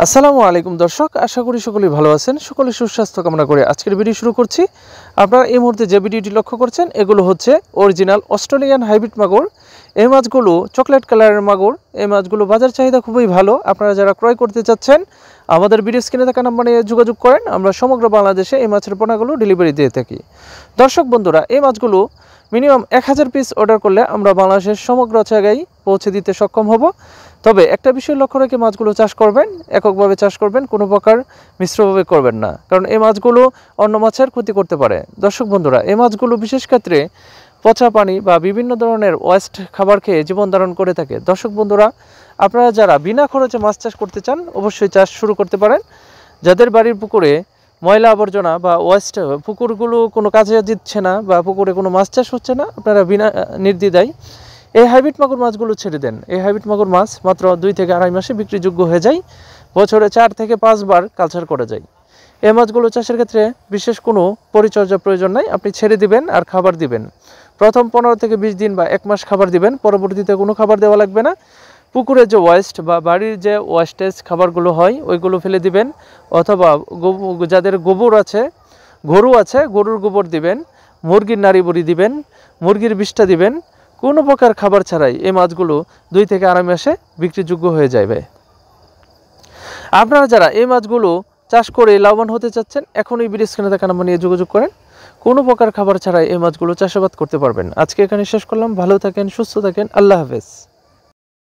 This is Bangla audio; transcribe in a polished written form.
আসসালামু আলাইকুম দর্শক, আশা করি সকলেই ভালো আছেন। সকলের সুস্বাস্থ্য কামনা করে আজকের ভিডিও শুরু করছি। আপনারা এই মুহূর্তে যে ভিডিওটি লক্ষ্য করছেন এগুলো হচ্ছে অরিজিনাল অস্ট্রেলিয়ান হাইব্রিড মাগুর। এই মাছগুলো চকলেট কালারের মাগুর। এই মাছগুলো বাজার চাহিদা খুবই ভালো। আপনারা যারা ক্রয় করতে চাচ্ছেন আমাদের ভিডিও স্ক্রিনে থাকা নম্বরে যোগাযোগ করেন। আমরা সমগ্র বাংলাদেশে এই মাছের পোনাগুলো ডেলিভারি দিয়ে থাকি। দর্শক বন্ধুরা, এই মাছগুলো মিনিমাম 1000 পিস অর্ডার করলে আমরা বাংলাদেশের সমগ্র জায়গায় পৌঁছে দিতে সক্ষম হব। তবে একটা বিষয় লক্ষ্য রেখে মাছগুলো চাষ করবেন, এককভাবে চাষ করবেন, কোনো প্রকার মিশ্রভাবে করবেন না, কারণ এই মাছগুলো অন্য মাছের ক্ষতি করতে পারে। দর্শক বন্ধুরা, এই মাছগুলো বিশেষ ক্ষেত্রে পচা পানি বা বিভিন্ন ধরনের ওয়েস্ট খাবার খেয়ে জীবন ধারণ করে থাকে। দর্শক বন্ধুরা, আপনারা যারা বিনা খরচে মাছ চাষ করতে চান অবশ্যই চাষ শুরু করতে পারেন। যাদের বাড়ির পুকুরে ময়লা আবর্জনা বা ওয়েস্ট, পুকুরগুলো কোনো কাজে দিচ্ছে না বা পুকুরে কোনো মাছ চাষ হচ্ছে না, আপনারা বিনা নির্দ্বিধায় এই হাইব্রিড মাগুর মাছগুলো ছেড়ে দেন। এই হাইব্রিড মাগুর মাছ মাত্র 2 থেকে আড়াই মাসে বিক্রিযোগ্য হয়ে যায়। বছরে 4 থেকে 5 বার কালচার করা যায়। এই মাছগুলো চাষের ক্ষেত্রে বিশেষ কোনো পরিচর্যা প্রয়োজন নাই। আপনি ছেড়ে দিবেন আর খাবার দিবেন। প্রথম 15 থেকে 20 দিন বা 1 মাস খাবার দিবেন, পরবর্তীতে কোনো খাবার দেওয়া লাগবে না। পুকুরের যে ওয়েস্ট বা বাড়ির যে ওয়েস্টেজ খাবারগুলো হয় ওইগুলো ফেলে দিবেন, অথবা যাদের গোবর আছে, গরু আছে, গরুর গোবর দিবেন, মুরগির নাড়ি বুড়ি দিবেন, মুরগির বিষটা দিবেন। কোনো প্রকার খাবার ছাড়াই এই মাছগুলো 2 থেকে আড়াই মাসে বিক্রিযোগ্য হয়ে যাবে। আপনারা যারা এই মাছগুলো চাষ করে লাভবান হতে চাচ্ছেন এখনই ভিডিও স্ক্রিনে থাকা নাম্বার নিয়ে যোগাযোগ করেন। কোনো প্রকার খাবার ছাড়াই এই মাছগুলো চাষাবাদ করতে পারবেন। আজকে এখানে শেষ করলাম। ভালো থাকেন, সুস্থ থাকেন, আল্লাহ হাফেজ।